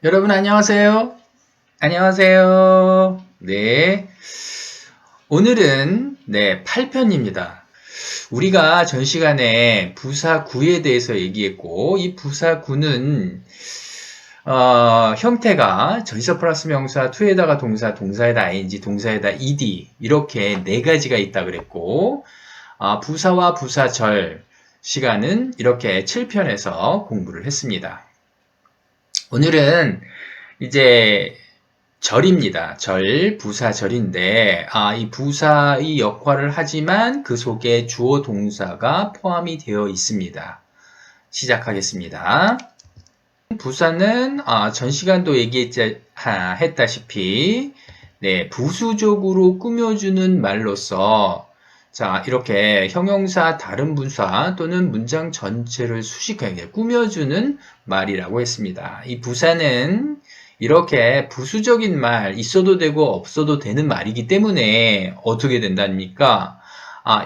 여러분 안녕하세요. 안녕하세요. 네. 오늘은 8편입니다. 우리가 전 시간에 부사구에 대해서 얘기했고, 이 부사구는 형태가 전치사 플러스 명사, to에다가 동사, 동사에다 ing, 동사에다 ed 이렇게 네 가지가 있다 그랬고, 부사와 부사절 시간은 이렇게 7편에서 공부를 했습니다. 오늘은 이제 절입니다. 절, 부사절인데, 이 부사의 역할을 하지만 그 속에 주어 동사가 포함이 되어 있습니다. 시작하겠습니다. 부사는, 전 시간도 했다시피, 부수적으로 꾸며주는 말로서, 자, 이렇게 형용사 다른 부사 또는 문장 전체를 수식하게 꾸며주는 말이라고 했습니다. 이 부사는 이렇게 부수적인 말, 있어도 되고 없어도 되는 말이기 때문에 어떻게 된답니까?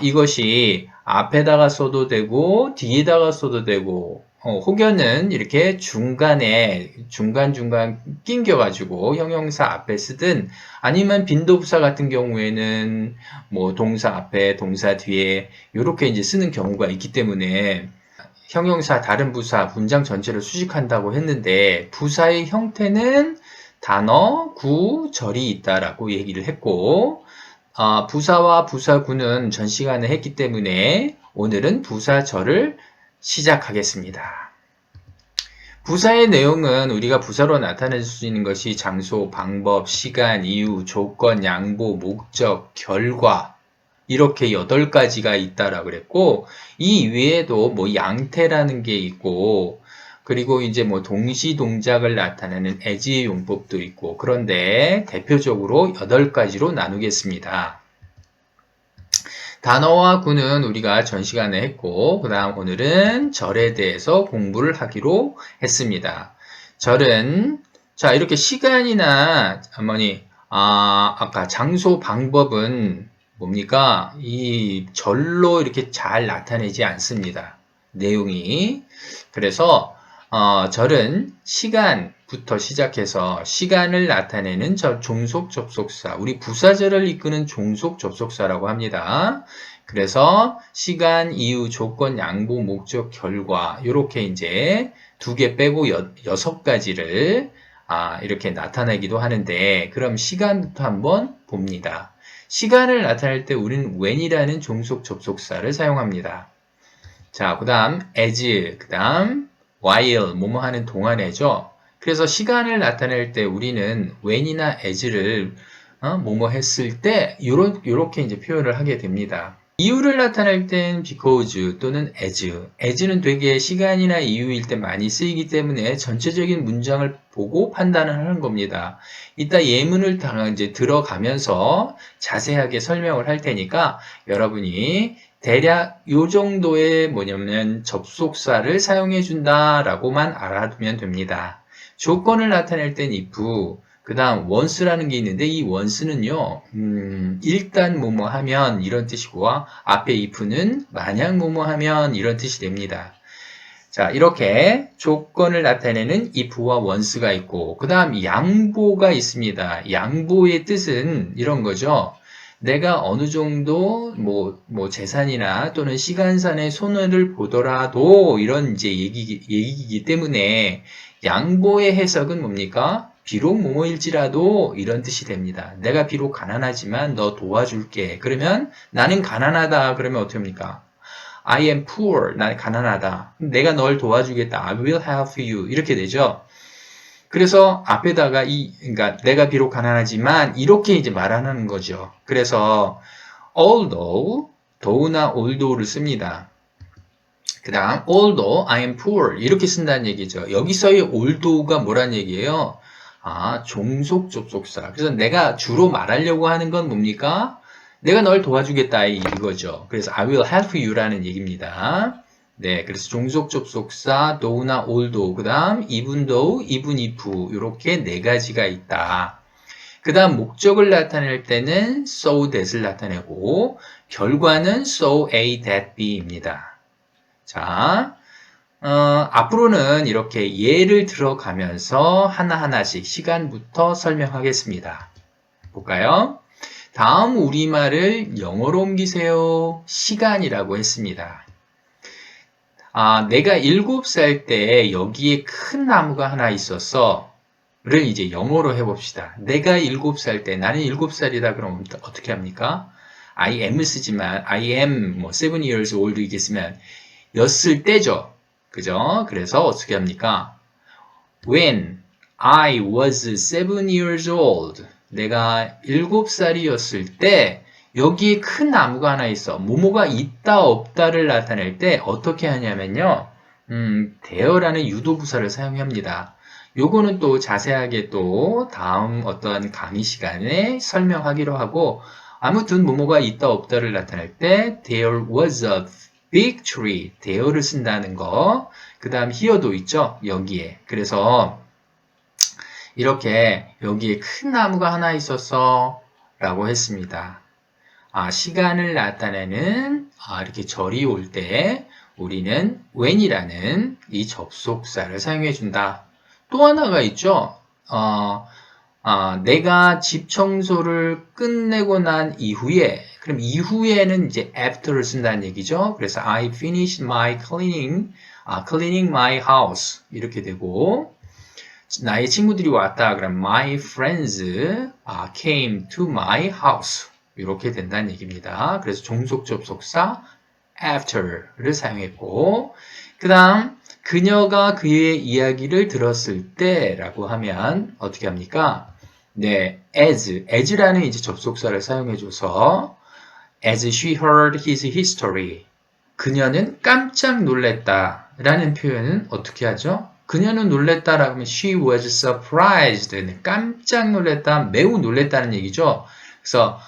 이것이 앞에다가 써도 되고 뒤에다가 써도 되고 혹여는 이렇게 중간에 중간중간 낑겨가지고 형용사 앞에 쓰든 아니면 빈도부사 같은 경우에는 뭐 동사 앞에 동사 뒤에 이렇게 이제 쓰는 경우가 있기 때문에 형용사 다른 부사 문장 전체를 수식한다고 했는데 부사의 형태는 단어, 구, 절이 있다라고 얘기를 했고 부사와 부사구는 전 시간에 했기 때문에 오늘은 부사절을 시작하겠습니다. 부사의 내용은 우리가 부사로 나타낼 수 있는 것이 장소, 방법, 시간, 이유, 조건, 양보, 목적, 결과 이렇게 8가지가 있다라고 그랬고 이 외에도 뭐 양태라는 게 있고 그리고 이제 뭐 동시 동작을 나타내는 as의 용법도 있고 그런데 대표적으로 8가지로 나누겠습니다. 단어와 구는 우리가 전 시간에 했고 그 다음 오늘은 절에 대해서 공부를 하기로 했습니다. 절은 자 이렇게 시간이나 아까 장소 방법은 뭡니까? 이 절로 이렇게 잘 나타내지 않습니다. 내용이 그래서 절은 시간부터 시작해서 시간을 나타내는 종속 접속사, 우리 부사절을 이끄는 종속 접속사라고 합니다. 그래서 시간, 이유, 조건, 양보, 목적, 결과 이렇게 이제 2개 빼고 6가지를 이렇게 나타내기도 하는데 그럼 시간부터 한번 봅니다. 시간을 나타낼 때 우리는 when이라는 종속 접속사를 사용합니다. 자, 그 다음 as, 그 다음 while, 뭐뭐 하는 동안에죠. 그래서 시간을 나타낼 때 우리는 when이나 as를 뭐뭐 했을 때 요렇게 이제 표현을 하게 됩니다. 이유를 나타낼 땐 because 또는 as는 되게 시간이나 이유일 때 많이 쓰이기 때문에 전체적인 문장을 보고 판단을 하는 겁니다. 이따 예문을 이제 들어가면서 자세하게 설명을 할 테니까 여러분이 대략 요 정도의 뭐냐면 접속사를 사용해 준다라고만 알아두면 됩니다. 조건을 나타낼 땐 if, 그 다음 once라는 게 있는데 이 once는요 일단 뭐뭐 하면 이런 뜻이고 앞에 if는 만약 뭐뭐 하면 이런 뜻이 됩니다. 자 이렇게 조건을 나타내는 if와 once가 있고 그 다음 양보가 있습니다. 양보의 뜻은 이런 거죠. 내가 어느 정도 뭐 재산이나 또는 시간상의 손해를 보더라도 이런 이제 얘기이기 때문에 양보의 해석은 뭡니까? 비록 뭐뭐일지라도 이런 뜻이 됩니다. 내가 비록 가난하지만 너 도와줄게. 그러면 나는 가난하다. 그러면 어떻게 합니까? I am poor. 난 가난하다. 내가 널 도와주겠다. I will help you. 이렇게 되죠. 그래서 앞에다가 그러니까 내가 비록 가난하지만 이렇게 이제 말하는 거죠. 그래서 although, though나 although를 씁니다. 그 다음 although I am poor 이렇게 쓴다는 얘기죠. 여기서의 although가 뭐란 얘기예요? 종속 접속사. 그래서 내가 주로 말하려고 하는 건 뭡니까? 내가 널 도와주겠다 이거죠. 그래서 I will help you라는 얘기입니다. 네, 그래서 종속 접속사 though나 although, 그 다음 even though, even if 이렇게 4가지가 있다. 그 다음 목적을 나타낼 때는 so that을 나타내고 결과는 so A, that B입니다. 자, 앞으로는 이렇게 예를 들어가면서 하나하나씩 시간부터 설명하겠습니다. 볼까요? 다음 우리말을 영어로 옮기세요. 시간이라고 했습니다. 내가 7살 때 여기에 큰 나무가 하나 있었어. 를 이제 영어로 해봅시다. 내가 7살 때, 나는 7살이다 그러면 어떻게 합니까? I am 쓰지만, I am 7 years old 이겠으면 였을 때죠. 그죠? 그래서 어떻게 합니까? When I was 7 years old. 내가 7살이었을 때 여기에 큰 나무가 하나 있어. 뭐뭐가 있다 없다를 나타낼 때 어떻게 하냐면요. there라는 유도부사를 사용합니다. 요거는 또 자세하게 또 다음 어떤 강의 시간에 설명하기로 하고 아무튼 뭐뭐가 있다 없다를 나타낼 때 there was a big tree. there를 쓴다는 거. 그 다음 here도 있죠. 여기에. 그래서 이렇게 여기에 큰 나무가 하나 있었어 라고 했습니다. 시간을 나타내는 이렇게 절이 올 때 우리는 when이라는 이 접속사를 사용해 준다. 또 하나가 있죠. 내가 집 청소를 끝내고 난 이후에, 그럼 이후에는 이제 after를 쓴다는 얘기죠. 그래서 I finished my cleaning my house 이렇게 되고 나의 친구들이 왔다. 그럼 my friends came to my house 이렇게 된다는 얘기입니다. 그래서 종속 접속사 after를 사용했고 그 다음 그녀가 그의 이야기를 들었을 때라고 하면 어떻게 합니까? 네, as라는 이제 접속사를 사용해줘서 as she heard his history 그녀는 깜짝 놀랐다 라는 표현은 어떻게 하죠? 그녀는 놀랬다라고 하면 she was surprised. 깜짝 놀랐다, 매우 놀랬다는 얘기죠. 그래서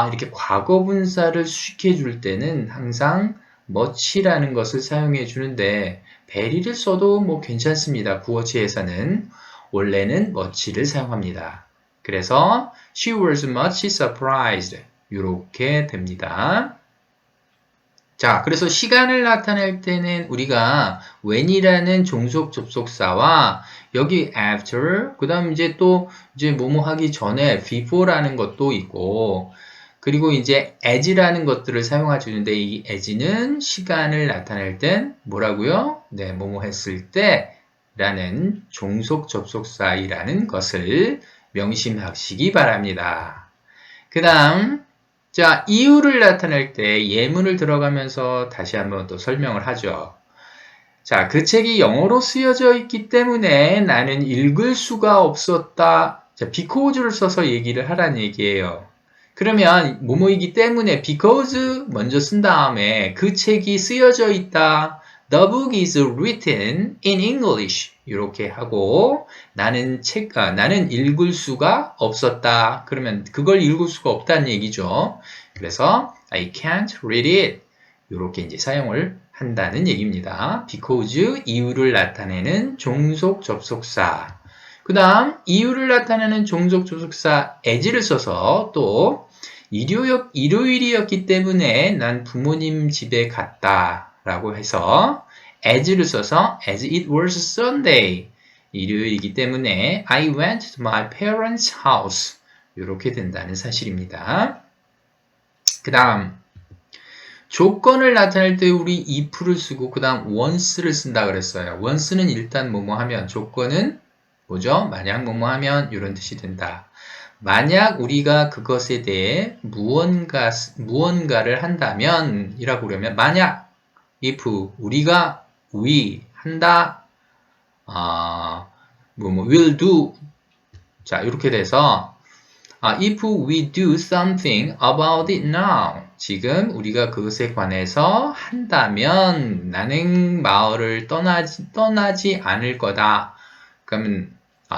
이렇게 과거 분사를 수식해 줄 때는 항상 much라는 것을 사용해 주는데 very를 써도 뭐 괜찮습니다. 구어체에서는 원래는 much를 사용합니다. 그래서 she was much surprised. 이렇게 됩니다. 자, 그래서 시간을 나타낼 때는 우리가 when이라는 종속 접속사와 여기 after, 그 다음 이제 또 이제 뭐뭐 하기 전에 before라는 것도 있고, 그리고 이제 as라는 것들을 사용해주는데 이 as는 시간을 나타낼 땐 뭐라고요? 네, 뭐뭐 했을 때 라는 종속 접속사이라는 것을 명심하시기 바랍니다. 그 다음 자, 이유를 나타낼 때 예문을 들어가면서 다시 한번 또 설명을 하죠. 자, 그 책이 영어로 쓰여져 있기 때문에 나는 읽을 수가 없었다. 자, because를 써서 얘기를 하라는 얘기예요. 그러면 뭐뭐이기 때문에 because 먼저 쓴 다음에 그 책이 쓰여져 있다. The book is written in English. 이렇게 하고 나는 읽을 수가 없었다. 그러면 그걸 읽을 수가 없다는 얘기죠. 그래서 I can't read it. 이렇게 이제 사용을 한다는 얘기입니다. because 이유를 나타내는 종속 접속사. 그 다음 이유를 나타내는 종속 접속사 as를 써서 또 일요일이었기 때문에 난 부모님 집에 갔다. 라고 해서 as를 써서 as it was Sunday 일요일이기 때문에 I went to my parents' house 이렇게 된다는 사실입니다. 그 다음 조건을 나타낼 때 우리 if를 쓰고 그 다음 once를 쓴다 그랬어요. once는 일단 뭐뭐 하면 조건은 뭐죠? 만약 뭐뭐 하면 이런 뜻이 된다. 만약 우리가 그것에 대해 무언가를 한다면 이라고 그러면 만약 if 우리가 we 한다 will do 자 이렇게 돼서 if we do something about it now 지금 우리가 그것에 관해서 한다면 나는 마을을 떠나지 않을 거다. 그러면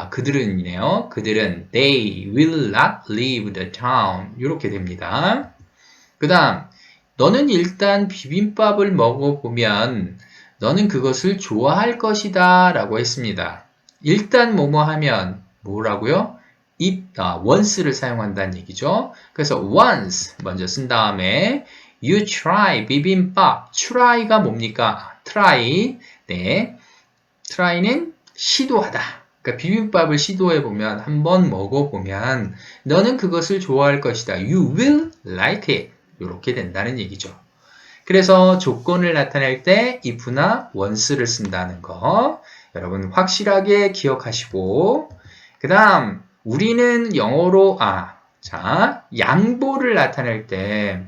그들은이네요. 그들은 they will not leave the town 이렇게 됩니다. 그 다음 너는 일단 비빔밥을 먹어보면 너는 그것을 좋아할 것이다 라고 했습니다. 일단 뭐뭐 하면 뭐라고요? once를 사용한다는 얘기죠. 그래서 once 먼저 쓴 다음에 you try 비빔밥 try가 뭡니까? try 네. try는 시도하다. 그러니까 비빔밥을 시도해보면, 한번 먹어보면, 너는 그것을 좋아할 것이다. You will like it. 이렇게 된다는 얘기죠. 그래서 조건을 나타낼 때 if나 once를 쓴다는 거. 여러분 확실하게 기억하시고, 그 다음, 우리는 영어로, 양보를 나타낼 때,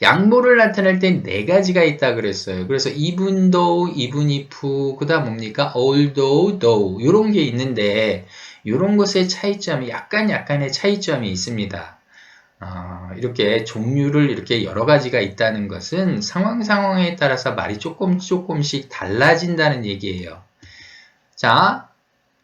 양보를 나타낼 땐 네 가지가 있다 그랬어요. 그래서 even though, even if, 그 다음 뭡니까? although, though 이런 게 있는데 이런 것의 차이점이 약간의 차이점이 있습니다. 이렇게 종류를 이렇게 여러 가지가 있다는 것은 상황에 따라서 말이 조금씩 달라진다는 얘기예요. 자,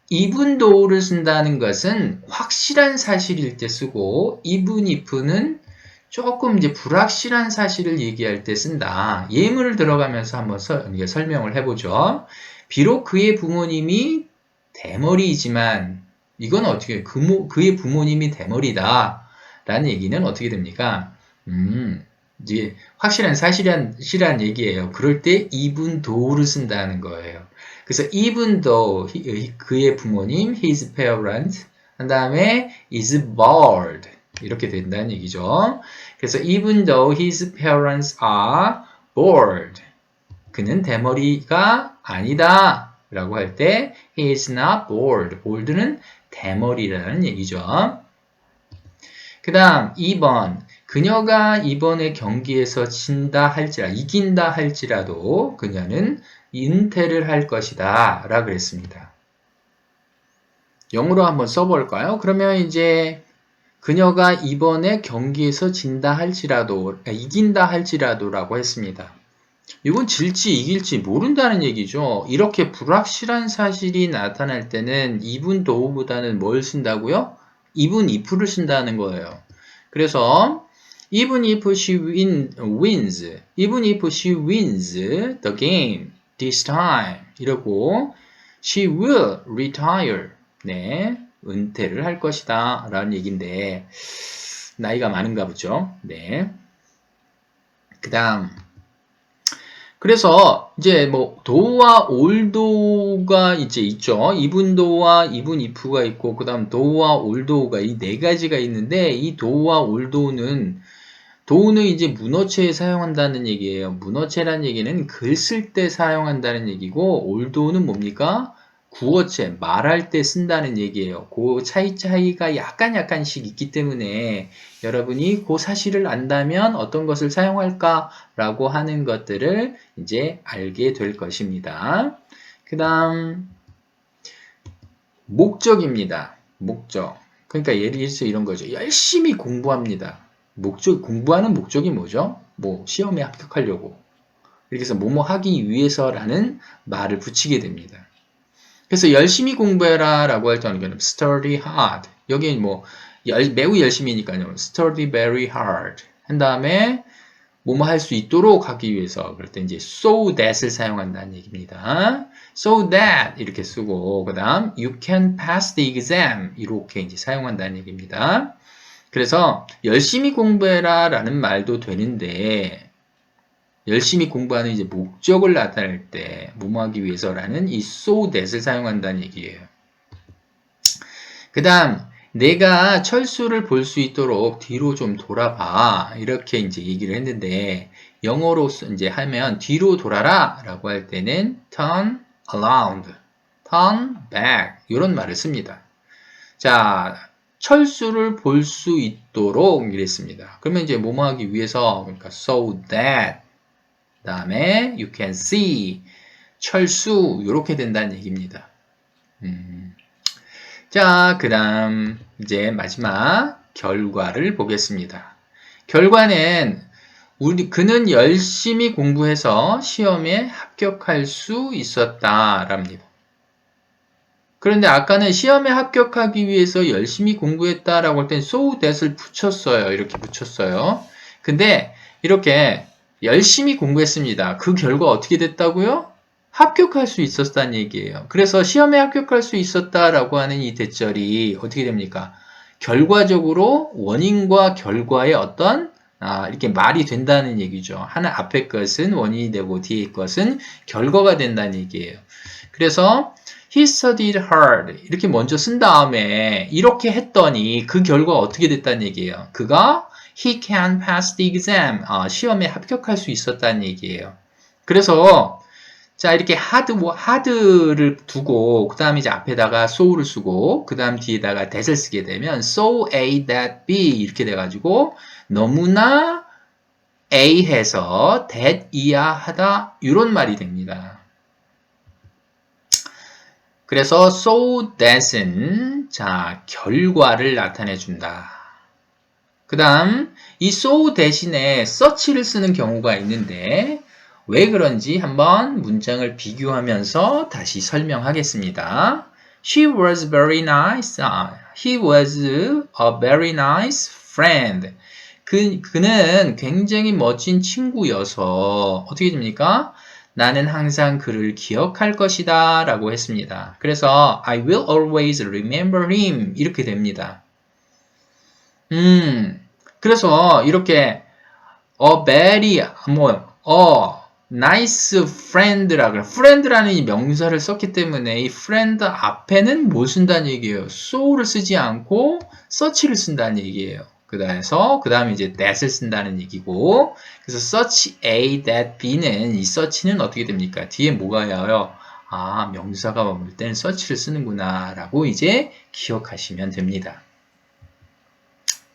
even though를 쓴다는 것은 확실한 사실일 때 쓰고 even if는 조금 이제 불확실한 사실을 얘기할 때 쓴다. 예문을 들어가면서 한번 설명을 해보죠. 비록 그의 부모님이 대머리이지만 이건 어떻게 그의 부모님이 대머리다 라는 얘기는 어떻게 됩니까? 이제 확실한 사실이란 얘기예요. 그럴 때 even though를 쓴다는 거예요. 그래서 even though 그의 부모님 his parents 한 다음에 is bald 이렇게 된다는 얘기죠. 그래서 even though his parents are bald 그는 대머리가 아니다 라고 할 때 he is not bald bald는 대머리라는 얘기죠. 그 다음 2번 그녀가 이번에 경기에서 이긴다 할지라도 그녀는 은퇴를 할 것이다 라고 그랬습니다. 영어로 한번 써볼까요? 그러면 이제 그녀가 이번에 경기에서 이긴다 할지라도 라고 했습니다. 이건 질지 이길지 모른다는 얘기죠. 이렇게 불확실한 사실이 나타날 때는 even though보다는 뭘 쓴다고요? even if를 쓴다는 거예요. 그래서 even if she wins the game this time 이러고 she will retire 네, 은퇴를 할 것이다 라는 얘기인데 나이가 많은가 보죠. 네. 그 다음 그래서 이제 뭐 do와 although가 이제 있죠. even though와 even if가 있고 그 다음 do와 although가 이 네 가지가 있는데 이 do와 although는 이제 문어체에 사용한다는 얘기예요. 문어체란 얘기는 글 쓸 때 사용한다는 얘기고 although는 뭡니까? 구어체, 말할 때 쓴다는 얘기예요. 그 차이가 약간씩 있기 때문에 여러분이 그 사실을 안다면 어떤 것을 사용할까라고 하는 것들을 이제 알게 될 것입니다. 그 다음, 목적입니다. 목적. 그러니까 예를 들어서 이런 거죠. 열심히 공부합니다. 공부하는 목적이 뭐죠? 뭐, 시험에 합격하려고. 이렇게 해서 뭐뭐 하기 위해서라는 말을 붙이게 됩니다. 그래서 열심히 공부해라 라고 할 때는 study hard. 여기는 뭐 매우 열심히니까요. study very hard. 한 다음에 뭐뭐 할 수 있도록 하기 위해서 그럴 때 이제 so that을 사용한다는 얘기입니다. so that 이렇게 쓰고 그 다음 you can pass the exam 이렇게 이제 사용한다는 얘기입니다. 그래서 열심히 공부해라 라는 말도 되는데 열심히 공부하는 이제 목적을 나타낼 때 뭐뭐하기 위해서라는 이 so that을 사용한다는 얘기예요. 그 다음 내가 철수를 볼 수 있도록 뒤로 좀 돌아봐 이렇게 이제 얘기를 했는데 영어로 이제 하면 뒤로 돌아라 라고 할 때는 turn around, turn back 이런 말을 씁니다. 자 철수를 볼 수 있도록 이랬습니다. 그러면 이제 뭐뭐하기 위해서 그러니까 so that 그 다음에 you can see 철수 이렇게 된다는 얘기입니다. 자, 그 다음 이제 마지막 결과를 보겠습니다. 결과는 그는 열심히 공부해서 시험에 합격할 수 있었다랍니다. 그런데 아까는 시험에 합격하기 위해서 열심히 공부했다라고 할 땐 so that을 붙였어요. 이렇게 붙였어요. 근데 이렇게 열심히 공부했습니다. 그 결과 어떻게 됐다고요? 합격할 수 있었다는 얘기예요. 그래서 시험에 합격할 수 있었다라고 하는 이 대절이 어떻게 됩니까? 결과적으로 원인과 결과의 어떤 이렇게 말이 된다는 얘기죠. 하나 앞에 것은 원인이 되고 뒤에 것은 결과가 된다는 얘기예요. 그래서 he studied hard 이렇게 먼저 쓴 다음에 이렇게 했더니 그 결과가 어떻게 됐다는 얘기예요. 그가 he can pass the exam 시험에 합격할 수 있었다는 얘기예요. 그래서 자 이렇게 hard를 두고 그 다음에 이제 앞에다가 so를 쓰고 그 다음 뒤에다가 that을 쓰게 되면 so A that B 이렇게 돼가지고 너무나 A 해서 that 이하하다 이런 말이 됩니다. 그래서 so that은 자 결과를 나타내 준다. 그 다음 이 so 대신에 such를 쓰는 경우가 있는데 왜 그런지 한번 문장을 비교하면서 다시 설명하겠습니다. She was very nice. He was a very nice friend. 그는 굉장히 멋진 친구여서 어떻게 됩니까? 나는 항상 그를 기억할 것이다 라고 했습니다. 그래서 I will always remember him 이렇게 됩니다. 그래서 이렇게 very nice friend라고 friend라는 이 명사를 썼기 때문에 이 friend 앞에는 뭐 쓴다는 얘기예요? so를 쓰지 않고 such를 쓴다는 얘기예요. 그 다음에 이제 that을 쓴다는 얘기고 그래서 such A, that B는 이 such는 어떻게 됩니까? 뒤에 뭐가 와요? 명사가 머물 때는 such를 쓰는구나 라고 이제 기억하시면 됩니다.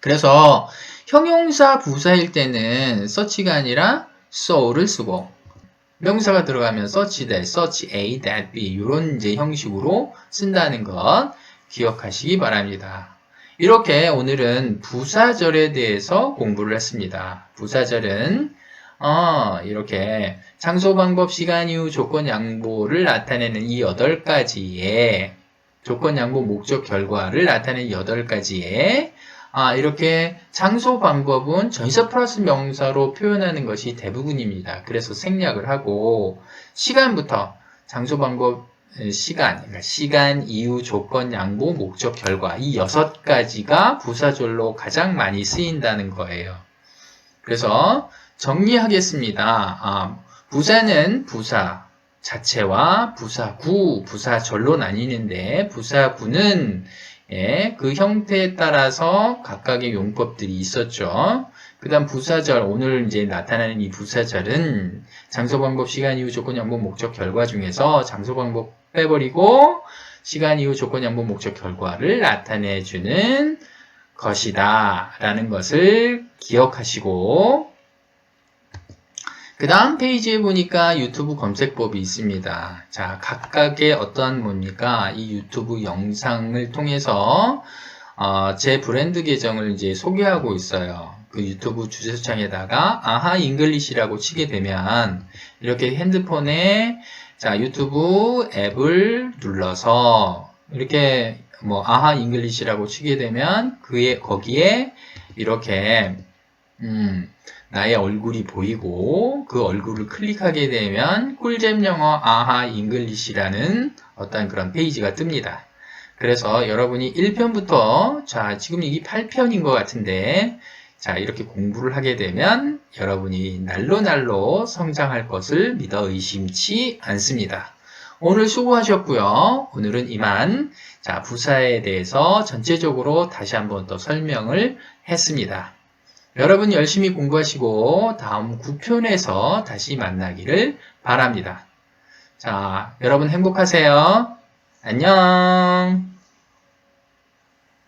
그래서 형용사 부사일 때는 such가 아니라 so를 쓰고 명사가 들어가면 such that, such A, that B 이런 이제 형식으로 쓴다는 것 기억하시기 바랍니다. 이렇게 오늘은 부사절에 대해서 공부를 했습니다. 부사절은 이렇게 장소, 방법, 시간, 이유, 조건, 양보를 나타내는 이 8가지의 조건, 양보, 목적, 결과를 나타내는 8가지의 이렇게 장소, 방법은 전치사 플러스 명사로 표현하는 것이 대부분입니다. 그래서 생략을 하고 시간부터 장소, 방법, 그러니까 시간, 이유, 조건, 양보, 목적, 결과 이 6가지가 부사절로 가장 많이 쓰인다는 거예요. 그래서 정리하겠습니다. 부사는 부사 자체와 부사구, 부사절로 나뉘는데 부사구는 그 형태에 따라서 각각의 용법들이 있었죠. 그 다음 부사절, 오늘 이제 나타나는 이 부사절은 장소, 방법, 시간, 이유, 조건, 양보, 목적, 결과 중에서 장소, 방법 빼버리고 시간, 이유, 조건, 양보, 목적, 결과를 나타내주는 것이다 라는 것을 기억하시고 그 다음 페이지에 보니까 유튜브 검색법이 있습니다. 자, 각각의 어떠한 뭡니까? 이 유튜브 영상을 통해서 제 브랜드 계정을 이제 소개하고 있어요. 그 유튜브 주소창에다가 아하 잉글리시라고 치게 되면 이렇게 핸드폰에 자 유튜브 앱을 눌러서 이렇게 아하 잉글리시라고 치게 되면 거기에 이렇게 나의 얼굴이 보이고 그 얼굴을 클릭하게 되면 꿀잼 영어 아하 잉글리시라는 어떤 그런 페이지가 뜹니다. 그래서 여러분이 1편부터 자 지금 이게 8편인 것 같은데 자 이렇게 공부를 하게 되면 여러분이 날로 성장할 것을 믿어 의심치 않습니다. 오늘 수고하셨고요. 오늘은 이만 자 부사에 대해서 전체적으로 다시 한번 더 설명을 했습니다. 여러분 열심히 공부하시고 다음 9편에서 다시 만나기를 바랍니다. 자, 여러분 행복하세요. 안녕.